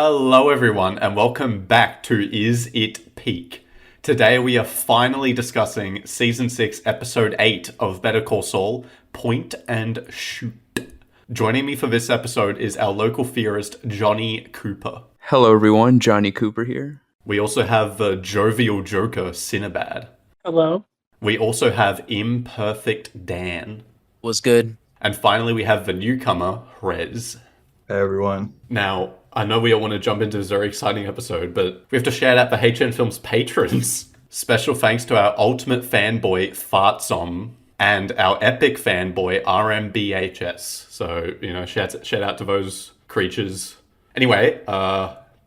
Hello, everyone, and welcome back to Is It Peak? Today we are finally discussing Season 6, Episode 8 of Better Call Saul, Point and Shoot. Joining me for this episode is our local theorist, Johnny Cooper. Hello, everyone. Johnny Cooper here. We also have the jovial joker, Cinnabad. Hello. We also have Imperfect Dan. Was good. And finally, we have the newcomer, Rez. Hey, everyone. Now, I know we all want to jump into this very exciting episode, but we have to shout out the HN Films patrons. Special thanks to our ultimate fanboy, Fartsom, and our epic fanboy, RMBHS. So, shout out to those creatures. Anyway,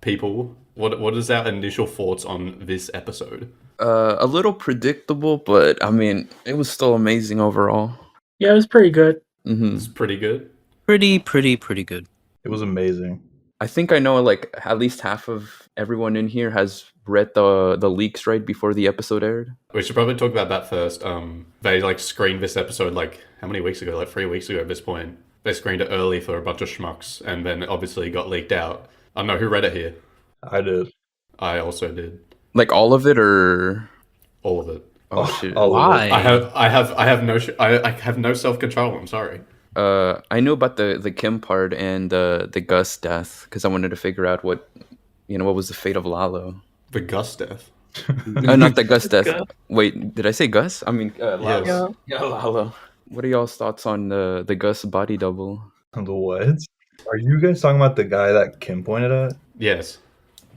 people, what is our initial thoughts on this episode? A little predictable, but I mean, it was still amazing overall. Yeah, it was pretty good. Mm-hmm. It's pretty good. Pretty good. It was amazing. I think I know like at least half of everyone in here has read the leaks right before the episode aired. We should probably talk about that first. They screened this episode how many weeks ago? 3 weeks ago at this point. They screened it early for a bunch of schmucks, and then obviously it got leaked out. I don't know who read it here. I did. I also did. Like all of it, or all of it. Oh shit! Why? I have no self-control. I'm sorry. I knew about the Kim part and the Gus death because I wanted to figure out what was the fate of Lalo. The Gus death. Not the Gus death. Wait, did I say Gus? I mean Lalo. Yes. Yeah, Lalo. What are y'all's thoughts on the Gus body double? The what? Are you guys talking about the guy that Kim pointed at? Yes.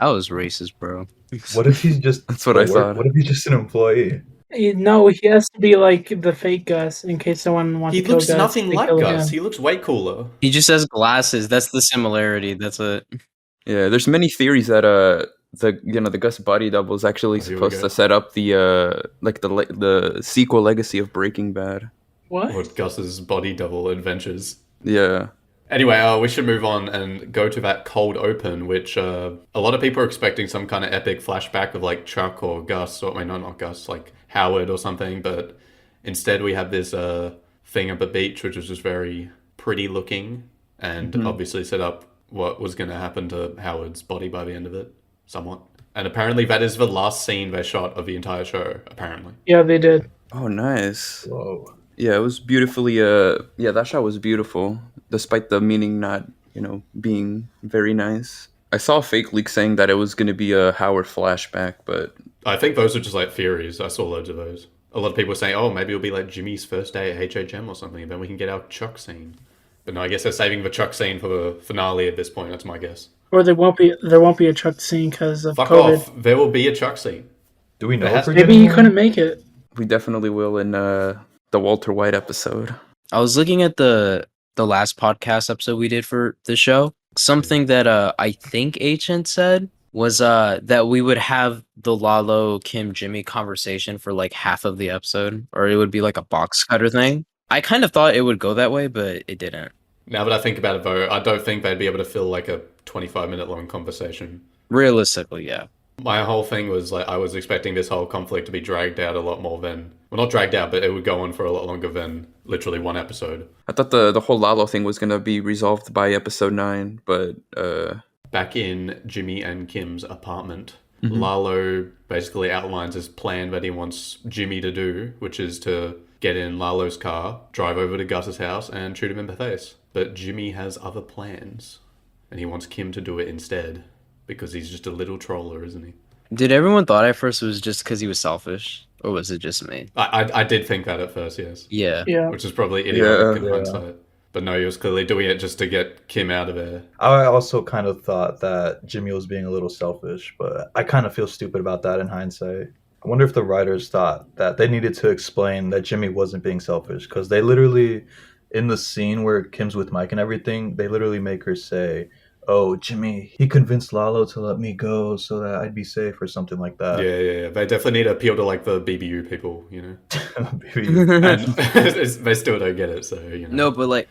That was racist, bro. What if he's just... That's what I thought. What if he's just an employee? No, he has to be like the fake Gus in case someone wants to kill Gus. He looks nothing they like kill Gus. him. He looks way cooler. He just has glasses. That's the similarity. That's it. Yeah, there's many theories that the Gus body double is actually supposed to set up the sequel legacy of Breaking Bad. What? Or Gus's body double adventures. Yeah. Anyway, we should move on and go to that cold open, which a lot of people are expecting some kind of epic flashback of like Chuck or Gus, or not Gus, like Howard or something, but instead we have this thing at the beach, which was just very pretty looking, and obviously set up what was going to happen to Howard's body by the end of it, somewhat. And apparently that is the last scene they shot of the entire show, apparently. Yeah, they did. Oh, nice. Whoa. Yeah, it was beautifully. That shot was beautiful, despite the meaning not, being very nice. I saw a fake leak saying that it was going to be a Howard flashback, but I think those are just like theories. I saw loads of those. A lot of people were saying, oh, maybe it'll be like Jimmy's first day at HHM or something, and then we can get our Chuck scene. But no, I guess they're saving the Chuck scene for the finale at this point. That's my guess. Or there won't be a Chuck scene because of Fuck COVID. off. There will be a Chuck scene. Do we know There if we're Maybe getting he one? couldn't make it. we definitely will in the Walter White episode. I was looking at the last podcast episode we did for the show. Something that I think Agent said was that we would have the Lalo Kim Jimmy conversation for like half of the episode, or it would be like a box cutter thing. I kind of thought it would go that way, but it didn't. Now that I think about it, though, I don't think they'd be able to fill like a 25-minute long conversation. Realistically, yeah. My whole thing was like I was expecting this whole conflict to be dragged out a lot more than... Well, not dragged out, but it would go on for a lot longer than literally one episode. I thought the whole Lalo thing was going to be resolved by episode 9, but... Back in Jimmy and Kim's apartment, Lalo basically outlines his plan that he wants Jimmy to do, which is to get in Lalo's car, drive over to Gus's house, and shoot him in the face. But Jimmy has other plans, and he wants Kim to do it instead, because he's just a little troller, isn't he? Did everyone thought at first it was just because he was selfish, or was it just me? I did think that at first, yes. Yeah. Yeah. Which is probably idiotic in Yeah. hindsight. But no, he was clearly doing it just to get Kim out of there. I also kind of thought that Jimmy was being a little selfish, but I kind of feel stupid about that in hindsight. I wonder if the writers thought that they needed to explain that Jimmy wasn't being selfish, because they literally, in the scene where Kim's with Mike and everything, they literally make her say, oh, Jimmy, he convinced Lalo to let me go so that I'd be safe or something like that. Yeah. They definitely need to appeal to like the BBU people, Maybe. And they still don't get it, so, No, but like,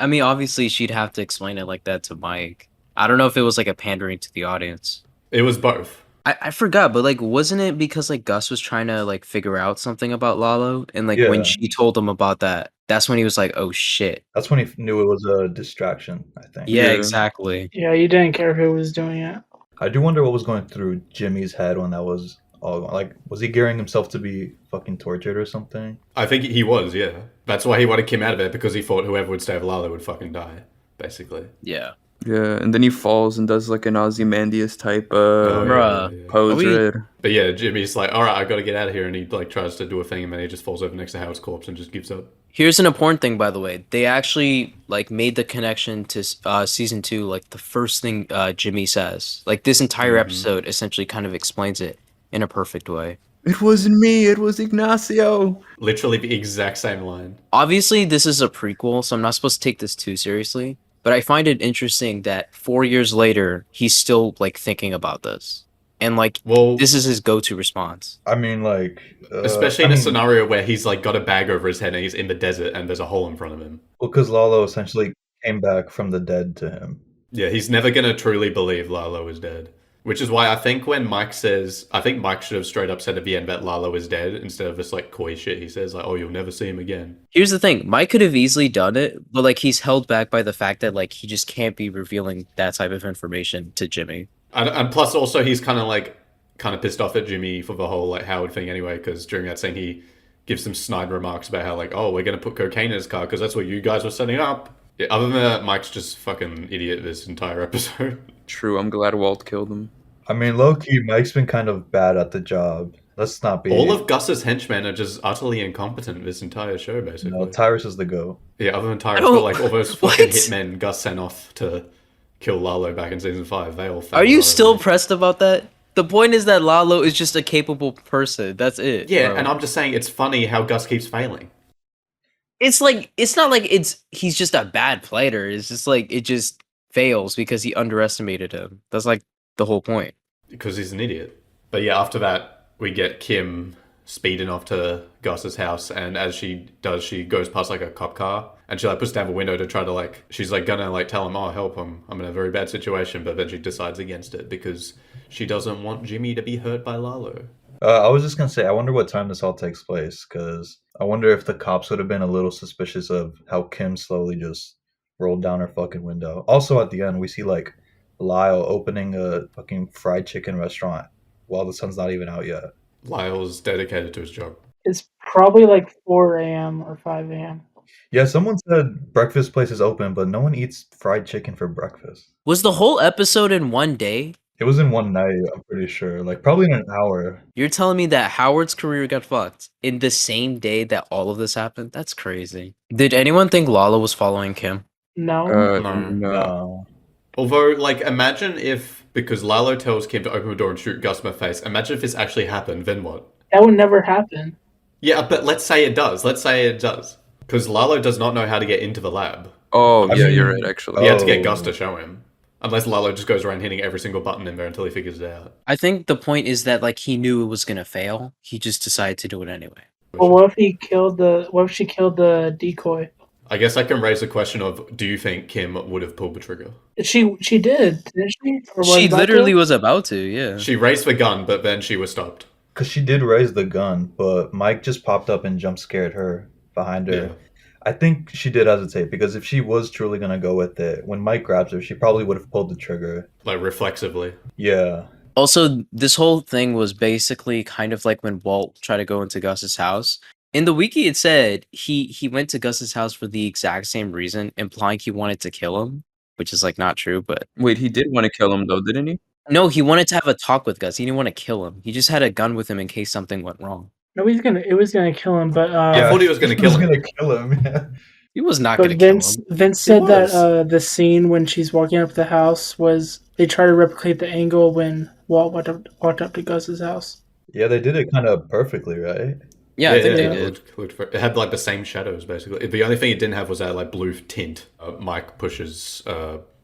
I mean, obviously she'd have to explain it like that to Mike. I don't know if it was like a pandering to the audience. It was both. I forgot, but like, wasn't it because like Gus was trying to like figure out something about Lalo, and like when Yeah. she told him about that that's when he was like, oh shit. That's when he knew it was a distraction, I think. Yeah, Yeah. exactly. Yeah, you didn't care who was doing it. I do wonder what was going through Jimmy's head when that was all going. Like, was he gearing himself to be fucking tortured or something? I think he was, yeah. That's why he wanted Kim out of it, because he thought whoever would save Lalo would fucking die, basically. Yeah. Yeah, and then he falls and does like an Ozymandias type Bruh. pose, Are we- right? But yeah, Jimmy's like, all right, I got to get out of here, and he like tries to do a thing, and then he just falls over next to Howard's corpse and just gives up. Here's an important thing, by the way. They actually like made the connection to season 2. Like the first thing Jimmy says, like this entire episode essentially kind of explains it in a perfect way. It wasn't me, it was Ignacio. Literally the exact same line. Obviously, this is a prequel, so I'm not supposed to take this too seriously. But I find it interesting that 4 years later, he's still like thinking about this, and like Well, this is his go-to response. I mean, like, especially in a scenario where he's like got a bag over his head and he's in the desert and there's a hole in front of him. Well, because Lalo essentially came back from the dead to him. Yeah, he's never gonna truly believe Lalo is dead. Which is why I think when Mike says, I think Mike should have straight up said at the end that Lalo is dead instead of this like coy shit he says, like, oh, you'll never see him again. Here's the thing: Mike could have easily done it, but like he's held back by the fact that like he just can't be revealing that type of information to Jimmy. And plus also he's kind of pissed off at Jimmy for the whole like Howard thing anyway, because during that scene he gives some snide remarks about how like, oh, we're gonna put cocaine in his car because that's what you guys were setting up. Yeah, other than that, Mike's just fucking idiot this entire episode. True, I'm glad Walt killed him. I mean, low-key, Mike's been kind of bad at the job. Let's not be... All of Gus's henchmen are just utterly incompetent this entire show, basically. No, Tyrus is the go. Yeah, other than Tyrus, don't- but like all those fucking What? hitmen Gus sent off to kill Lalo back in season 5, they all failed. Are you utterly. still pressed about that? The point is that Lalo is just a capable person. That's it. Yeah, bro. and I'm just saying it's funny how Gus keeps failing. It's like it's not like he's just a bad player. It's just like it just fails because he underestimated him. That's like the whole point. Because he's an idiot. But yeah, after that, we get Kim speeding off to Gus's house, and as she does, she goes past like a cop car, and she like puts down the window to try to like, she's like gonna like tell him, oh help, I'm in a very bad situation, but then she decides against it because she doesn't want Jimmy to be hurt by Lalo. I was just gonna say, I wonder what time this all takes place, because I wonder if the cops would have been a little suspicious of how Kim slowly just rolled down her fucking window. Also, at the end, we see like Lyle opening a fucking fried chicken restaurant while the sun's not even out yet. Lyle's dedicated to his job. It's probably like 4 a.m. or 5 a.m. Yeah, someone said breakfast place is open, but no one eats fried chicken for breakfast. Was the whole episode in one day? It was in one night, I'm pretty sure. Like, probably in an hour. You're telling me that Howard's career got fucked in the same day that all of this happened? That's crazy. Did anyone think Lala was following Kim? No. No. No. Although, like, imagine if, because Lalo tells Kim to open the door and shoot Gus in the face, imagine if this actually happened, then what? That would never happen. Yeah, but let's say it does. Let's say it does. Because Lalo does not know how to get into the lab. Oh, I yeah, mean- you're right, actually. He had to get Oh. Gus to show him. Unless Lalo just goes around hitting every single button in there until he figures it out. I think the point is that like he knew it was gonna fail. He just decided to do it anyway. Well, what if she killed the decoy? I guess I can raise the question of, do you think Kim would have pulled the trigger? She did, didn't she? Or was She about literally to? was about to, yeah. She raised the gun, but then she was stopped. Because she did raise the gun, but Mike just popped up and jump scared her behind her. Yeah. I think she did hesitate, because if she was truly going to go with it, when Mike grabs her, she probably would have pulled the trigger. Like, reflexively. Yeah. Also, this whole thing was basically kind of like when Walt tried to go into Gus's house. In the wiki, it said he went to Gus's house for the exact same reason, implying he wanted to kill him, which is like not true. But Wait, he did want to kill him, though, didn't he? no, he wanted to have a talk with Gus. He didn't want to kill him. He just had a gun with him in case something went wrong. No, it was gonna kill him, but I thought he was going to kill him. He was going to kill him, yeah. He was not but going to kill Vince him. Vince said He that was. the scene when she's walking up the house was they try to replicate the angle when Walt walked up to Gus's house. Yeah, they did it kind of perfectly, right? Yeah, I think it they did. it had like the same shadows, basically. The only thing it didn't have was that like blue tint. Mike pushes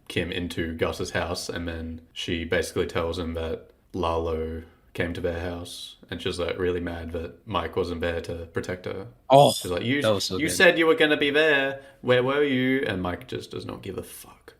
Kim into Gus's house, and then she basically tells him that Lalo came to their house, and she's like really mad that Mike wasn't there to protect her. Oh, She's like, that was so you good. said you were going to be there. Where were you? And Mike just does not give a fuck.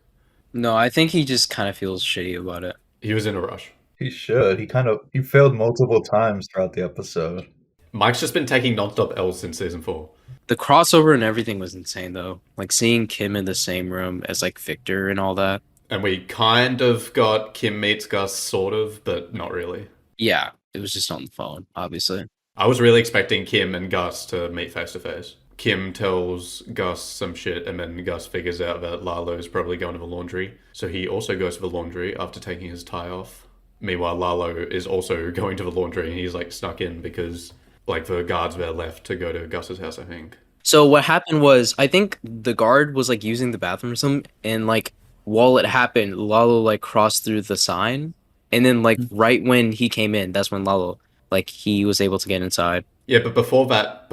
no, I think he just kind of feels shitty about it. He was in a rush. He should. He failed multiple times throughout the episode. Mike's just been taking nonstop L's since season 4. The crossover and everything was insane though. Like seeing Kim in the same room as like Victor and all that. And we kind of got Kim meets Gus, sort of, but not really. Yeah, it was just on the phone, obviously. I was really expecting Kim and Gus to meet face to face. Kim tells Gus some shit, and then Gus figures out that Lalo's probably going to the laundry. So he also goes to the laundry after taking his tie off. Meanwhile, Lalo is also going to the laundry, and he's like snuck in because like the guards were left to go to Gus's house, I think. So what happened was, I think the guard was like using the bathroom or something, and like while it happened, Lalo like crossed through the sign, and then like right when he came in, that's when Lalo like he was able to get inside. Yeah, but before that,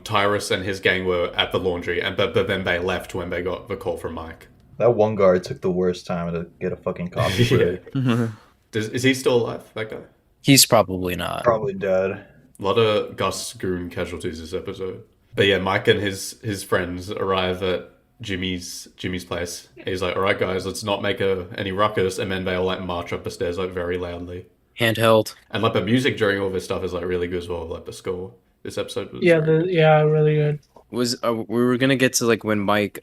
Tyrus and his gang were at the laundry, and but then they left when they got the call from Mike. That one guard took the worst time to get a fucking coffee break. Is he still alive, that guy? He's probably not. Probably dead. A lot of Gus Goon casualties this episode. But yeah, Mike and his friends arrive at Jimmy's place. He's like, "All right, guys, let's not make any ruckus," and then they all like march up the stairs like very loudly. Handheld. And like the music during all this stuff is like really good as well. Like the score. This episode was Really good. Was we were gonna get to like when Mike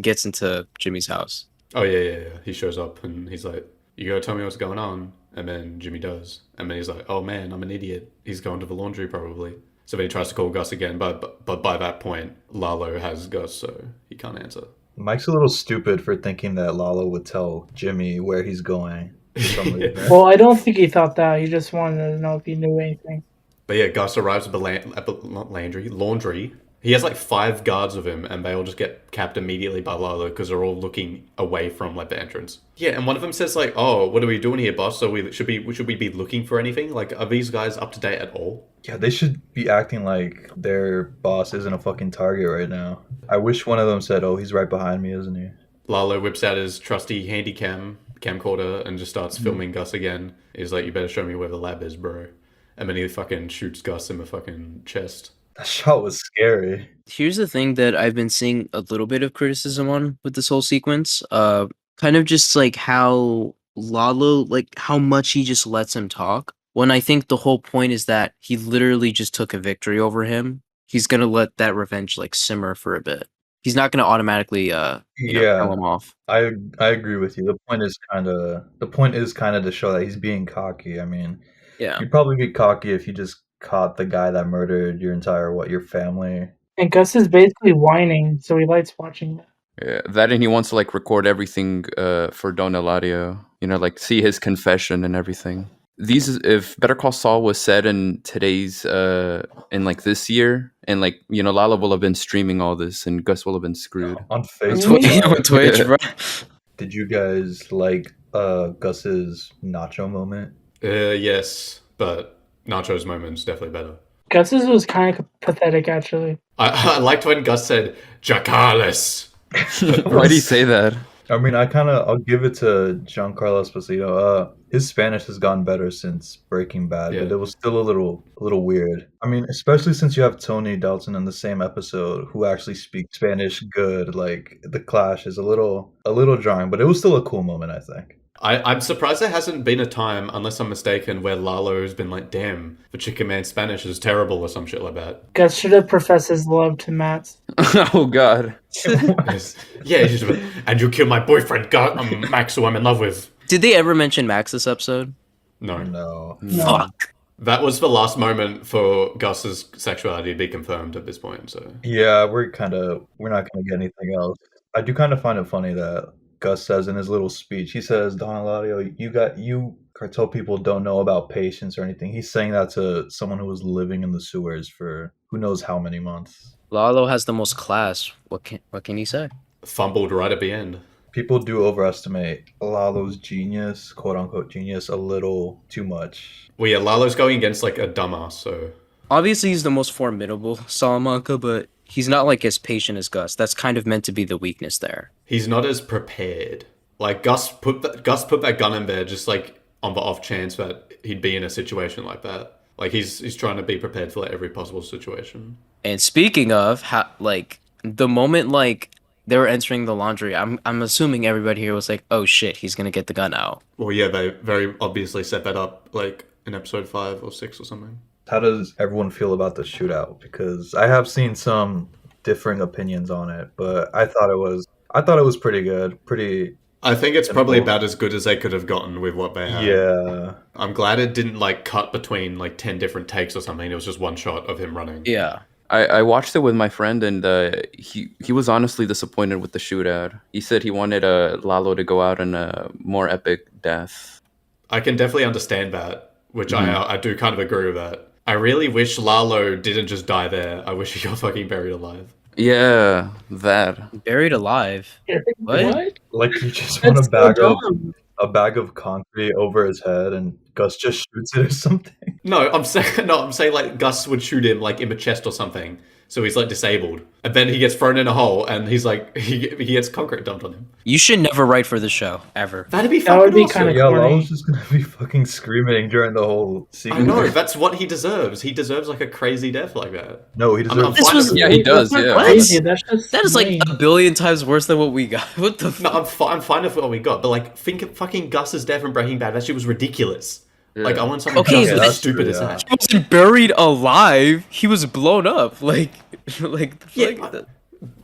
gets into Jimmy's house. Oh yeah. He shows up and he's like, "You gotta tell me what's going on." And then Jimmy does. And then he's like, "Oh man, I'm an idiot. He's going to the laundry probably." So then he tries to call Gus again, but by that point, Lalo has Gus, so he can't answer. Mike's a little stupid for thinking that Lalo would tell Jimmy where he's going. For some reason. Well, I don't think he thought that. He just wanted to know if he knew anything. But yeah, Gus arrives at the laundry. He has like 5 guards with him, and they all just get capped immediately by Lalo because they're all looking away from like the entrance. Yeah, and one of them says like, "Oh, what are we doing here, boss? So we should we be looking for anything? Like, are these guys up to date at all?" Yeah, they should be acting like their boss isn't a fucking target right now. I wish one of them said, "Oh, he's right behind me, isn't he?" Lalo whips out his trusty handy camcorder and just starts filming Gus again. He's like, "You better show me where the lab is, bro." And then he fucking shoots Gus in the fucking chest. That shot was scary. Here's the thing that I've been seeing a little bit of criticism on with this whole sequence. Kind of just like how Lalo, like how much he just lets him talk. When I think the whole point is that he literally just took a victory over him. He's gonna let that revenge like simmer for a bit. He's not gonna automatically kill him off. I agree with you. The point is kind of to show that he's being cocky. I mean, Yeah. you'd probably be cocky if you just caught the guy that murdered your family. And Gus is basically whining, so he likes watching that. Yeah, that and he wants to like record everything for Don Eladio. You know, like see his confession and everything. If Better Call Saul was set in today's in like this year, and like Lalo will have been streaming all this, and Gus will have been screwed On Facebook. On Twitch, bro. Did you guys like Gus's nacho moment? Yes, but Nacho's moment's definitely better. Gus's was kind of pathetic, actually. I liked when Gus said "Jacales." Why do you say that? I mean, I'll give it to Giancarlo Esposito. His Spanish has gotten better since Breaking Bad, but it was still a little weird. I mean, especially since you have Tony Dalton in the same episode who actually speaks Spanish good. Like the clash is a little jarring, but it was still a cool moment, I think. I'm surprised there hasn't been a time, unless I'm mistaken, where Lalo's been like, "Damn, the Chicken Man's Spanish is terrible" or some shit like that. Gus should have professed his love to Matt. Oh God. Yeah, he's just, "And you killed my boyfriend, Max, who I'm in love with." Did they ever mention Max this episode? No. Fuck. That was the last moment for Gus's sexuality to be confirmed at this point. So Yeah, we're not gonna get anything else. I do kind of find it funny that Gus says in his little speech, he says, "Don Eladio, you cartel people don't know about patience or anything." He's saying that to someone who was living in the sewers for who knows how many months. Lalo has the most class. What can you say? fumbled right at the end. People do overestimate Lalo's genius, quote unquote genius, a little too much. Well, yeah, Lalo's going against like a dumbass, so Obviously, he's the most formidable Salamanca, but he's not like as patient as Gus. That's kind of meant to be the weakness there. he's not as prepared. Like Gus put that gun in there just like on the off chance that he'd be in a situation like that. Like he's trying to be prepared for like every possible situation. And speaking of how, like the moment like they were entering the laundry, I'm assuming everybody here was like, "Oh shit, he's gonna get the gun out." Well, yeah, they very obviously set that up like in episode 5 or 6 or something. How does everyone feel about the shootout? Because I have seen some differing opinions on it, but I thought it was pretty good, pretty I think it's probably simple. about as good as they could have gotten with what they had. Yeah. I'm glad it didn't like cut between like 10 different takes or something. It was just one shot of him running. Yeah. I watched it with my friend, and he was honestly disappointed with the shootout. He said he wanted Lalo to go out in a more epic death. I can definitely understand that, which Mhm. I do kind of agree with that. I really wish Lalo didn't just die there. I wish he got fucking buried alive. Yeah, that. Buried alive. What? Like you just want That's so dumb. a bag of concrete over his head and Gus just shoots it or something. No, I'm saying like Gus would shoot him like in the chest or something, so he's like disabled, and then he gets thrown in a hole, and he's like he gets concrete dumped on him. You should never write for the show ever. That'd be That fucking would be awesome. kinda Yeah, corny. Lalo's just gonna be fucking screaming during the whole I sequence. know that's what he deserves. He deserves like a crazy death like that. No, he I'm deserves. This fine was- with Yeah, it. he does, That's not yeah. crazy. That's just That is like lame. a billion times worse than what we got. What the No, I'm fine with what we got, but like think of fucking Gus's death from Breaking Bad. That shit was ridiculous. Like I want something Okay, just but as that's stupid true, as yeah. that. He wasn't buried alive. He was blown up. Like Yeah,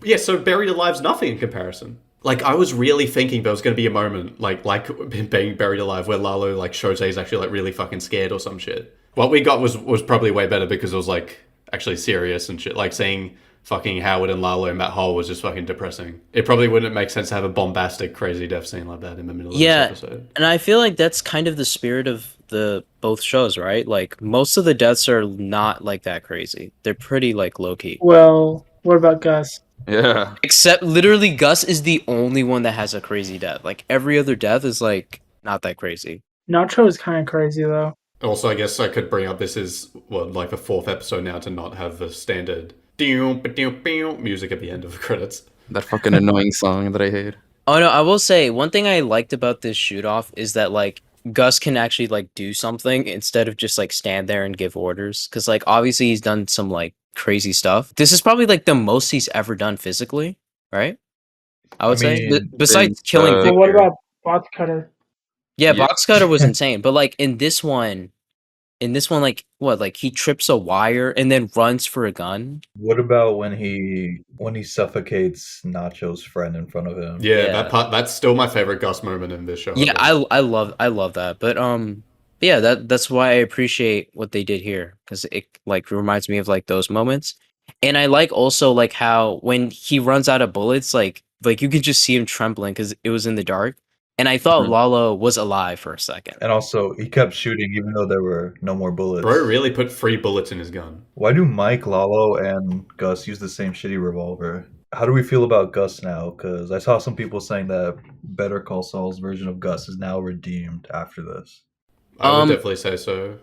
Yeah, so buried alive's nothing in comparison. Like I was really thinking there was going to be a moment like him being buried alive where Lalo like shows that he's actually like really fucking scared or some shit. What we got was probably way better because it was like actually serious and shit. Like seeing fucking Howard and Lalo in that hole was just fucking depressing. It probably wouldn't make sense to have a bombastic crazy death scene like that in the middle of Yeah. this episode. And I feel like that's kind of the spirit of the both shows, right? Like most of the deaths are not like that crazy. They're pretty like low key. Well, what about Gus? Yeah. Except literally Gus is the only one that has a crazy death. Like every other death is like not that crazy. Nacho is kind of crazy though. Also, I guess I could bring up this is like the fourth episode now to not have the standard music at the end of the credits. That fucking annoying song that I hate. Oh no, I will say one thing I liked about this shoot off is that like Gus can actually like do something instead of just like stand there and give orders. Cause like obviously he's done some like crazy stuff. This is probably like the most he's ever done physically, right? I would say. mean, Besides since, killing But what Victor. about Box Cutter? Yeah, Yeah. Box Cutter was insane. But like in this one, like what, like he trips a wire and then runs for a gun. What about when he suffocates Nacho's friend in front of him? Yeah, Yeah. that part that's still my favorite Gus moment in this show. Yeah, at least. I love that. But yeah, that's why I appreciate what they did here because it like reminds me of like those moments. And I like also like how when he runs out of bullets, like you can just see him trembling because it was in the dark. And I thought Mhm. Lalo was alive for a second. And also, he kept shooting even though there were no more bullets. Bro really put 3 bullets in his gun. Why do Mike, Lalo, and Gus use the same shitty revolver? How do we feel about Gus now? Because I saw some people saying that Better Call Saul's version of Gus is now redeemed after this. I would Um, definitely say so.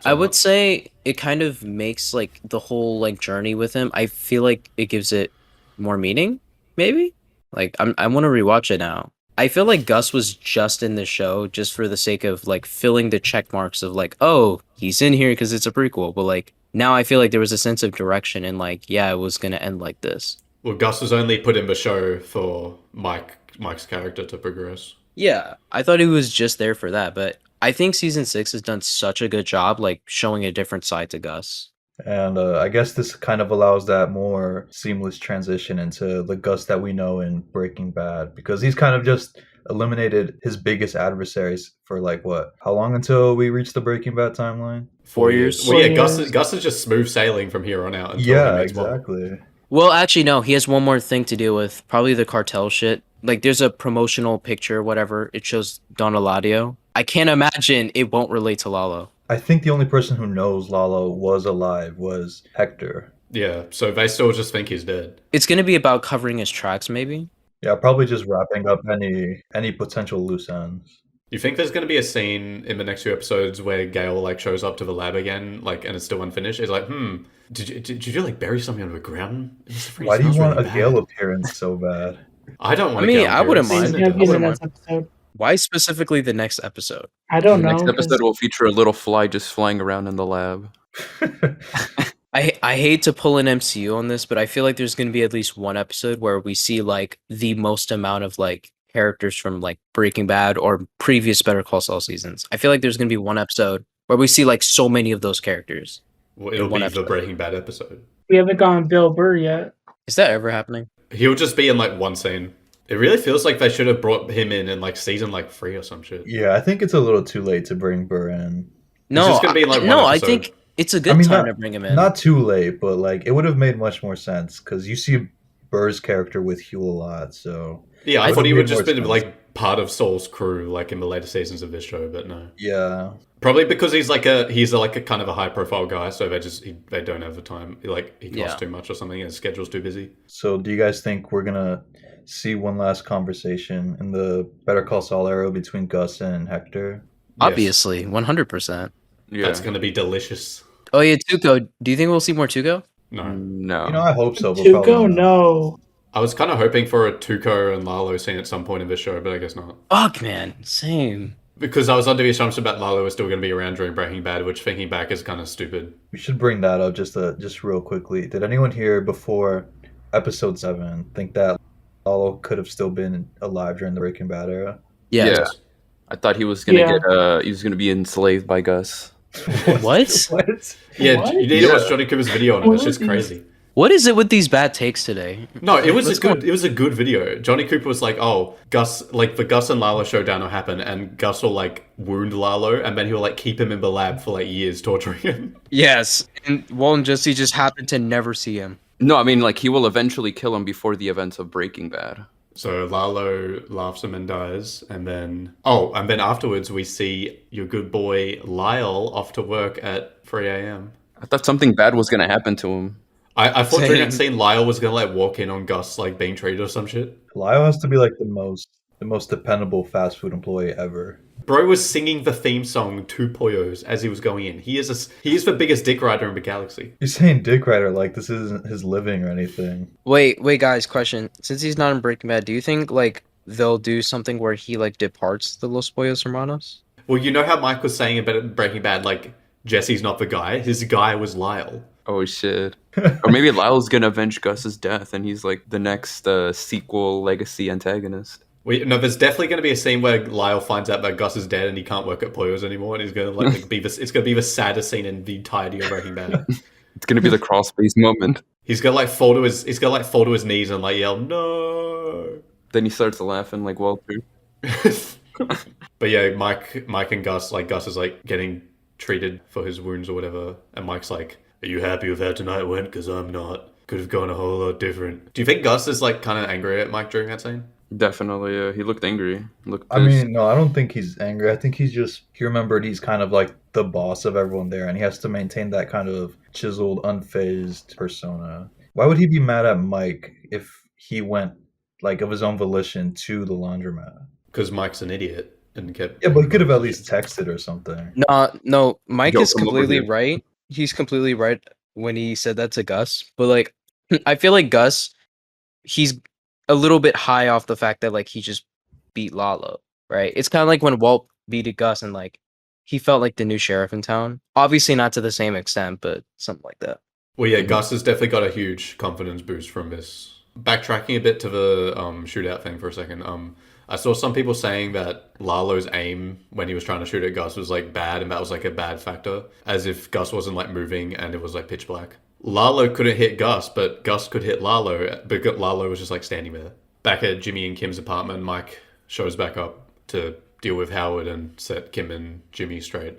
I would say it kind of makes like the whole like journey with him. I feel like it gives it more meaning, maybe. Like I want to rewatch it now. I feel like Gus was just in the show just for the sake of like filling the check marks of like, oh, he's in here because it's a prequel. But like now I feel like there was a sense of direction and like, yeah, it was gonna end like this. Well, Gus was only put in the show for Mike's character to progress. Yeah, I thought he was just there for that, but I think season 6 has done such a good job like showing a different side to Gus. And I guess this kind of allows that more seamless transition into the Gus that we know in Breaking Bad, because he's kind of just eliminated his biggest adversaries for like what? How long until we reach the Breaking Bad timeline? 4 years. Well, yeah, 4 Gus years. Gus is just smooth sailing from here on out. Until Yeah, he meets Bob. exactly. Well, actually, no. He has one more thing to deal with. Probably the cartel shit. Like, there's a promotional picture, whatever. It shows Don Eladio. I can't imagine it won't relate to Lalo. I think the only person who knows Lalo was alive was Hector. Yeah, so they still just think he's dead. It's gonna be about covering his tracks, maybe. Yeah, probably just wrapping up any potential loose ends. You think there's going to be a scene in the next 2 episodes where Gale like shows up to the lab again, like, and it's still unfinished? It's like, did you like bury something under the ground? Why do you want a Gale appearance so bad? I don't want. I mean, a Gale I wouldn't appearance. He's mind. gonna be in the wouldn't next episode. Why specifically the next episode? I don't The know. next 'cause episode will feature a little fly just flying around in the lab. I hate to pull an MCU on this, but I feel like there's gonna be at least one episode where we see like the most amount of like characters from like Breaking Bad or previous Better Call Saul seasons. I feel like there's gonna be one episode where we see like so many of those characters. Well, it'll one be the episode. Breaking Bad episode. We haven't gone Bill Burr yet. Is that ever happening? He'll just be in like one scene. It really feels like they should have brought him in like season like 3 or some shit. Yeah, I think it's a little too late to bring Burr in. No, just gonna be like one I episode. think it's a good time to bring him in. Not too late, but like it would have made much more sense because you see Burr's character with Hugh a lot. So Yeah, I It thought would he have would made just more been sense. like part of Saul's crew, like in the later seasons of this show, but no. yeah, Probably because he's like a kind of a high profile guy, so they don't have the time. Like he costs too much or something, and his schedule's too busy. So do you guys think we're gonna see one last conversation in the Better Call Saul era between Gus and Hector? Obviously, 100%. Yeah. That's gonna be delicious. Oh yeah, Tuco. Do you think we'll see more Tuco? No. No. You know, I hope so. But probably Tuco, not. no. I was kind of hoping for a Tuco and Lalo scene at some point in this show, but I guess not. Fuck, man. Same. Because I was under the assumption that Lalo was still going to be around during Breaking Bad, which thinking back is kind of stupid. We should bring that up just real quickly. Did anyone here before episode 7 think that Lalo could have still been alive during the Breaking Bad era? Yeah. Yeah. I thought he was gonna Yeah. he was gonna be enslaved by Gus. What? What? Yeah, What? you need to watch Johnny Cooper's video on it. It's just What? crazy. What is it with these bad takes today? No, it was Let's it was a good video. Johnny Cooper was like, "Oh, Gus, like the Gus and Lalo showdown will happen, and Gus will like wound Lalo, and then he'll like keep him in the lab for like years, torturing him." Yes, and Walt and Jesse just happened to never see him. No, I mean like he will eventually kill him before the events of Breaking Bad. So Lalo laughs him and dies, and then afterwards we see your good boy Lyle off to work at 3 a.m. I thought something bad was gonna happen to him. I thought during that Same. scene Lyle was gonna like walk in on Gus like being treated or some shit. Lyle has to be like the most dependable fast food employee ever. Bro was singing the theme song to Poyos as he was going in. He is the biggest dick rider in the galaxy. You're saying Dick Rider like this isn't his living or anything. Wait, guys, question. Since he's not in Breaking Bad, do you think like they'll do something where he like departs the Los Pollos Hermanos? Well, you know how Mike was saying about Breaking Bad, like Jesse's not the guy. His guy was Lyle. Oh shit. Or maybe Lyle's gonna avenge Gus's death and he's like the next sequel legacy antagonist. No, there's definitely going to be a scene where Lyle finds out that Gus is dead and he can't work at Poyos anymore, and he's going to like be this. It's going to be the saddest scene in the entirety of Breaking Bad. It's gonna be the crawl space moment. He's going to like fall to his knees and like yell no. Then he starts laughing like Walter. But yeah, Mike and Gus, like Gus is like getting treated for his wounds or whatever, and Mike's like, "Are you happy with how tonight went? Because I'm not. Could have gone a whole lot different." Do you think Gus is like kind of angry at Mike during that scene? Definitely, he looked angry. Looked I pissed. mean, no, I don't think he's angry. I think he remembered he's kind of like the boss of everyone there, and he has to maintain that kind of chiseled, unfazed persona. Why would he be mad at Mike if he went like of his own volition to the laundromat? Because Mike's an idiot and kept. Yeah, but he could have at least texted or something. No, Mike Yo, is come over completely here. right. He's completely right when he said that to Gus. But like, I feel like Gus, he's a little bit high off the fact that like he just beat Lalo, right? It's kind of like when Walt beat Gus and like he felt like the new sheriff in town. Obviously not to the same extent, but something like that. Well, yeah, Gus has definitely got a huge confidence boost from this. Backtracking a bit to the shootout thing for a second. I saw some people saying that Lalo's aim when he was trying to shoot at Gus was like bad, and that was like a bad factor, as if Gus wasn't like moving and it was like pitch black. Lalo couldn't hit Gus, but Gus could hit Lalo, but Lalo was just like standing there. Back at Jimmy and Kim's apartment, Mike shows back up to deal with Howard and set Kim and Jimmy straight.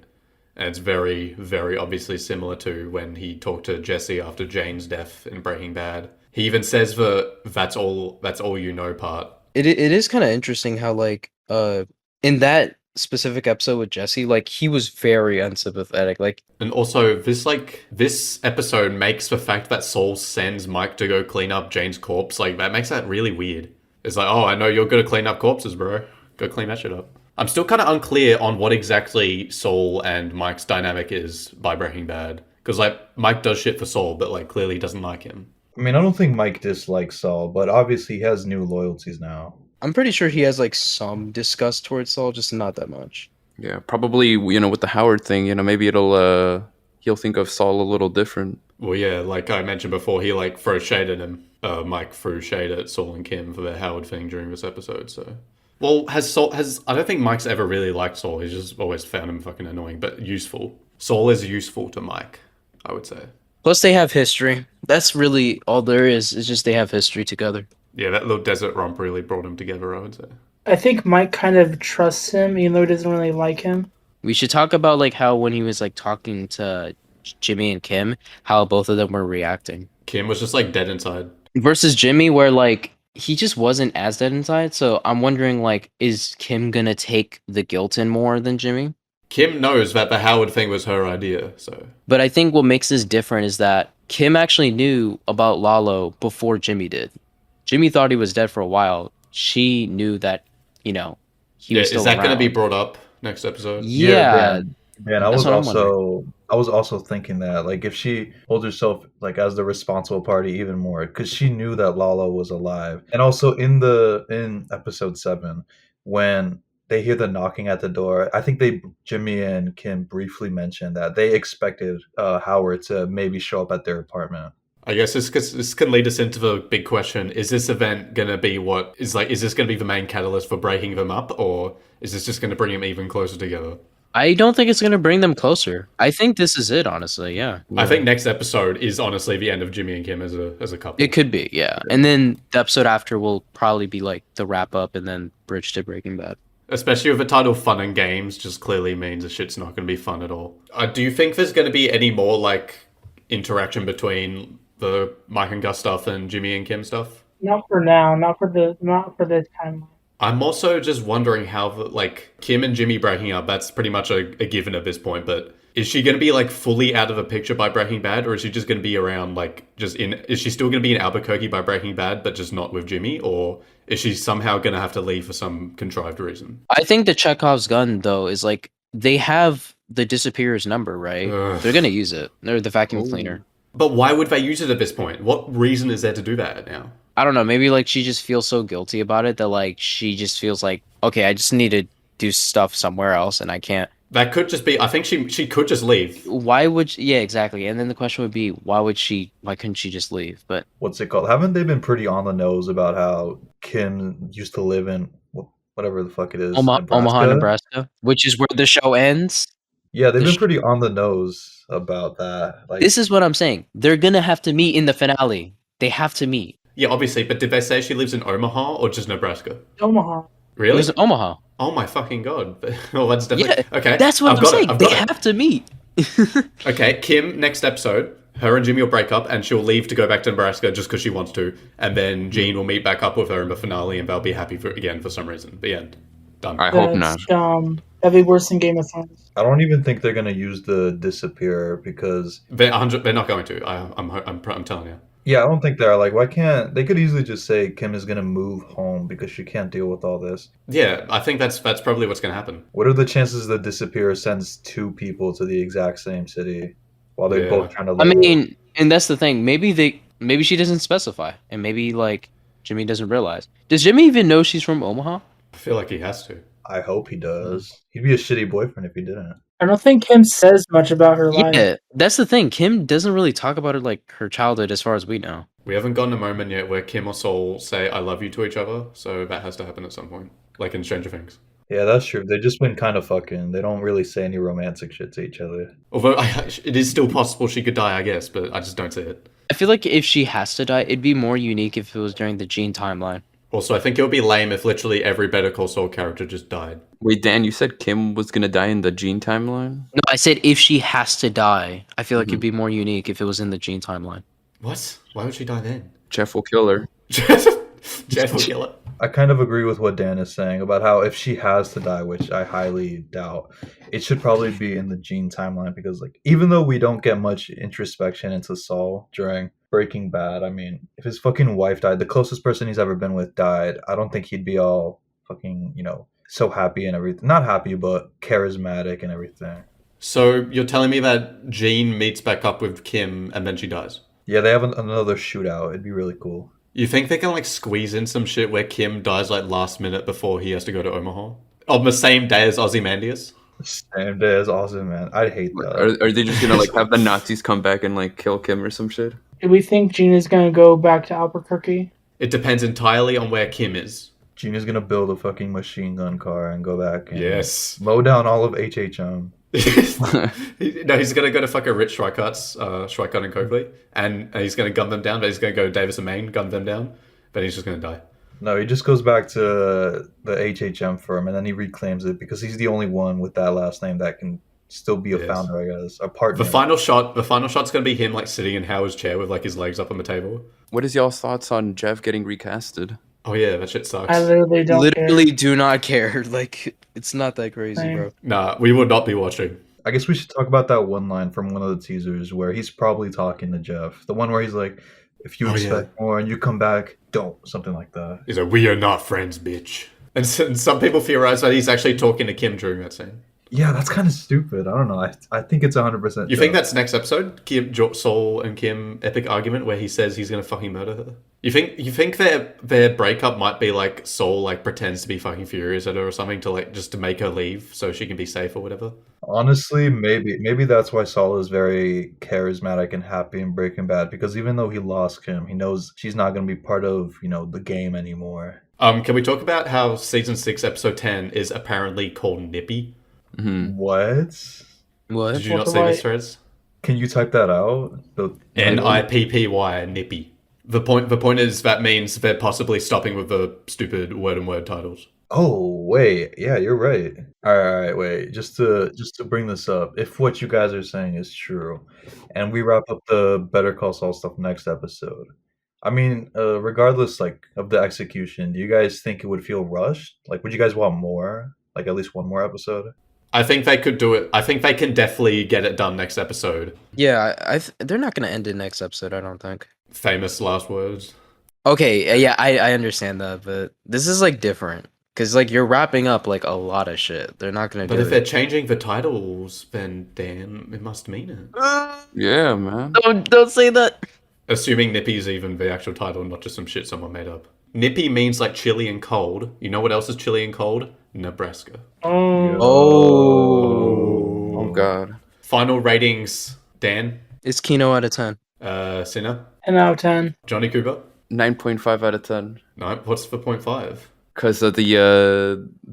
And it's very, very obviously similar to when he talked to Jesse after Jane's death in Breaking Bad. He even says the that's all you know part. It is kind of interesting how like in that specific episode with Jesse, like he was very unsympathetic. Like, And also, this episode makes the fact that Saul sends Mike to go clean up Jane's corpse, like, that makes that really weird. It's like, oh, I know you're gonna clean up corpses, bro. Go clean that shit up. I'm still kind of unclear on what exactly Saul and Mike's dynamic is by Breaking Bad. Because, like, Mike does shit for Saul, but, like, clearly doesn't like him. I mean, I don't think Mike dislikes Saul, but obviously he has new loyalties now. I'm pretty sure he has like some disgust towards Saul, just not that much. Yeah, probably, with the Howard thing, maybe he'll think of Saul a little different. Well, yeah, like I mentioned before, he, like, throws shade at him. Mike threw shade at Saul and Kim for their Howard thing during this episode, so... Well, I don't think Mike's ever really liked Saul. He's just always found him fucking annoying, but useful. Saul is useful to Mike. I would say. Plus, they have history. That's really all there is. It's just they have history together. Yeah, that little desert romp really brought them together, I would say. I think Mike kind of trusts him, even though he doesn't really like him. We should talk about like how when he was like talking to Jimmy and Kim, how both of them were reacting. Kim was just like dead inside. Versus Jimmy, where like he just wasn't as dead inside. So I'm wondering, like, is Kim gonna take the guilt in more than Jimmy? Kim knows that the Howard thing was her idea, so. But I think what makes this different is that Kim actually knew about Lalo before Jimmy did. Jimmy thought he was dead for a while. She knew that, he was still is that going to be around. brought up next episode? Yeah. Man, I That's was what I'm also thinking that, like, if she holds herself like as the responsible party even more, because she knew that Lalo was alive, and also in episode 7 when they hear the knocking at the door, I think Jimmy and Kim briefly mentioned that they expected Howard to maybe show up at their apartment. I guess this can lead us into the big question: is this event going to be is this going to be the main catalyst for breaking them up, or is this just going to bring them even closer together? I don't think it's going to bring them closer. I think this is it, honestly, yeah. I think next episode is honestly the end of Jimmy and Kim as a couple. It could be, yeah. And then the episode after will probably be like the wrap up and then bridge to Breaking Bad. Especially with the title Fun and Games just clearly means the shit's not going to be fun at all. Do you think there's going to be any more like interaction between the Mike and Gus stuff and Jimmy and Kim stuff? Not for now. Not for this timeline. I'm also just wondering how like Kim and Jimmy breaking up, that's pretty much a given at this point, but is she going to be like fully out of the picture by Breaking Bad, or is she just going to be around like is she still going to be in Albuquerque by Breaking Bad but just not with Jimmy, or is she somehow going to have to leave for some contrived reason? I think the Chekhov's gun though is like they have the disappearer's number, right? Ugh. They're going to use it. They're the vacuum cleaner. But why would they use it at this point? What reason is there to do that now? I don't know, maybe like she just feels so guilty about it that like she just feels like, okay, I just need to do stuff somewhere else and I can't. That could just be, I think she could just leave. Why would yeah, exactly. And then the question would be why couldn't she just leave? But What's it called? Haven't they been pretty on the nose about how Kim used to live in whatever the fuck it is, Omaha, Nebraska, which is where the show ends. Yeah, they've been pretty on the nose about that. Like, this is what I'm saying. They're gonna have to meet in the finale. They have to meet. Yeah, obviously, but did they say she lives in Omaha or just Nebraska? Omaha. Really? It was in Omaha. Oh my fucking god. Well, that's definitely... Yeah, okay. that's what I'm saying. They have have to meet. Okay, Kim, next episode, her and Jimmy will break up and she'll leave to go back to Nebraska just because she wants to. And then Gene will meet back up with her in the finale and they'll be happy again for some reason. The end. Done. I hope not. That'd be worse than Game of Thrones. I don't even think they're gonna use the disappear because They're not going to. I'm telling you. yeah, I don't think they're like, why can't they could easily just say Kim is gonna move home because she can't deal with all this. Yeah, I think that's probably what's going to happen. What are the chances the disappear sends 2 people to the exact same city while they're both trying to I live? mean, and that's the thing. Maybe she doesn't specify, and maybe like Jimmy doesn't realize. Does Jimmy even know she's from Omaha? I feel like he has to. I hope he does. He'd be a shitty boyfriend if he didn't. I don't think Kim says much about her life. Yeah, that's the thing. Kim doesn't really talk about her childhood, as far as we know. We haven't gotten a moment yet where Kim or Saul say "I love you" to each other, so that has to happen at some point, like in Stranger Things. Yeah, that's true. They've just been kind of fucking. They don't really say any romantic shit to each other. Although it is still possible she could die, I guess, but I just don't see it. I feel like if she has to die, it'd be more unique if it was during the Gene timeline. Also, I think it would be lame if literally every Better Call Saul character just died. Wait, Dan, you said Kim was gonna die in the Gene timeline? No, I said if she has to die, I feel like it'd be more unique if it was in the Gene timeline. What? Why would she die then? Jeff will kill her. Jeff will kill her. I kind of agree with what Dan is saying about how if she has to die, which I highly doubt, it should probably be in the Gene timeline because, like, even though we don't get much introspection into Saul during Breaking Bad, I mean, if his fucking wife died, the closest person he's ever been with died, I don't think he'd be all fucking, so happy and everything. Not happy, but charismatic and everything. So you're telling me that Jean meets back up with Kim and then she dies? Yeah, they have another shootout. It'd be really cool. You think they can like squeeze in some shit where Kim dies like last minute before he has to go to Omaha? On the same day as Ozymandias? Same day as awesome, man. I'd hate that. Are they just gonna like have the Nazis come back and like kill Kim or some shit? Do we think Gina's gonna go back to Albuquerque? It depends entirely on where Kim is. Gina's gonna build a fucking machine gun car and go back and Yes. mow down all of HHM. No, he's gonna go to fuck a rich Shrikart and Coakley, and he's gonna gun them down. But he's gonna go to Davis and Maine, gun them down, but he's just gonna die. No, he just goes back to the HHM firm, and then he reclaims it because he's the only one with that last name that can still be a Yes. founder, I guess, a partner. The final shot's gonna be him like sitting in Howard's chair with like his legs up on the table. What is y'all's thoughts on Jeff getting recasted? Oh yeah, that shit sucks. I literally don't Literally care. do not care. Like, it's not that crazy, Same. bro. Nah, we would not be watching. I guess we should talk about that one line from one of the teasers where he's probably talking to Jeff. The one where he's like, if you Oh, expect more and you come back, don't. Something like that. He's like, we are not friends, bitch. And some people theorize that he's actually talking to Kim during that scene. Yeah, that's kind of stupid. I don't know. I think it's 100%. You think that's next episode? Saul and Kim epic argument where he says he's gonna fucking murder her. You think their breakup might be like Saul like pretends to be fucking furious at her or something to like just to make her leave so she can be safe or whatever? Honestly, maybe that's why Saul is very charismatic and happy in Breaking Bad, because even though he lost Kim, he knows she's not going to be part of, the game anymore. Can we talk about how season 6 episode 10 is apparently called Nippy? What? What? Did you not Walter see this, White. Threads? Can you type that out? Nippy, Nippy. The point is that means they're possibly stopping with the stupid word titles. Oh, wait. Yeah, you're right. All right, wait. Just to bring this up, if what you guys are saying is true, and we wrap up the Better Call Saul stuff next episode, I mean, regardless of the execution, do you guys think it would feel rushed? Like, would you guys want more? Like, at least one more episode? I think they could do it. I think they can definitely get it done next episode. Yeah, they're not gonna end it next episode. I don't think. Famous last words. Okay, yeah, I understand that, but this is like different because like you're wrapping up like a lot of shit. They're not gonna But do if they're it. changing the titles, then damn, it must mean it. Yeah, man. Don't say that. Assuming Nippy's even the actual title, not just some shit someone made up. Nippy means like chilly and cold. You know what else is chilly and cold? Nebraska. Oh, Oh God. Final ratings, Dan, It's Kino out of 10. Sinner, 10 out of 10. Johnny Cooper. 9.5 out of 10 No, what's the 0.5? because of the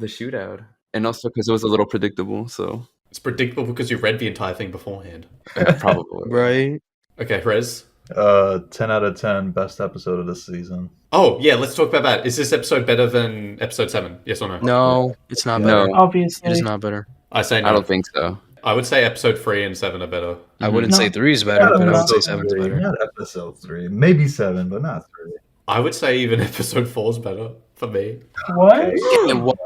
shootout, and also because it was a little predictable. So It's predictable because you read the entire thing beforehand. yeah, probably. Right. Okay, Rez. 10 out of 10, best episode of this season. Oh, yeah, let's talk about that. Is this episode better than episode 7? Yes or no? No, it's not No. better. No. Obviously. It is not better. I say no. I don't think so. I would say episode 3 and 7 are better. I wouldn't No. say 3 is better, Not but I would say episode 7 is 3, better. not episode 3. Maybe 7, but not 3. I would say even episode 4 is better for me. What? What?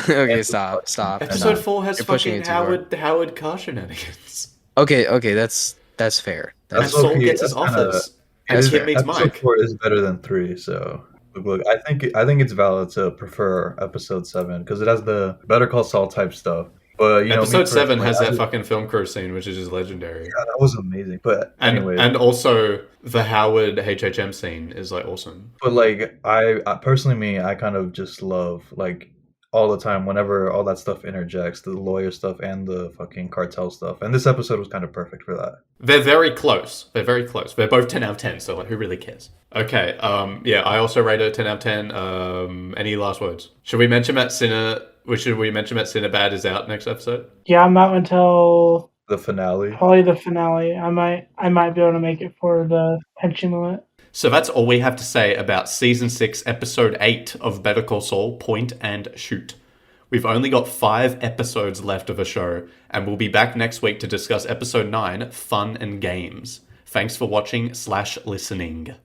Okay, stop. Episode 4 has You're pushing fucking it too hard. Howard Carr shenanigans. Okay, that's fair. And That's Saul okay, gets his that's kinda- office. And Kim meets Episode Mike. 4 is better than 3, so look, I think it's valid to prefer episode 7 because it has the Better Call Saul type stuff. But me Episode 7 personally, has I that just- fucking film crew scene, which is just legendary. Yeah, that was amazing. But anyway, And also the Howard HHM scene is like awesome. but like I personally, I kind of just love like all the time whenever all that stuff interjects, the lawyer stuff and the fucking cartel stuff. And this episode was kind of perfect for that. They're very close. They're both 10 out of 10, so like, who really cares? Okay, yeah, I also rate it 10 out of 10. Any last words? Should we mention that Cinnabad is out next episode? Yeah, I'm out until The finale. probably the finale. I might be able to make it for the pension limit. So that's all we have to say about Season 6, Episode 8 of Better Call Saul, Point and Shoot. We've only got 5 episodes left of the show, and we'll be back next week to discuss Episode 9, Fun and Games. Thanks for watching/listening.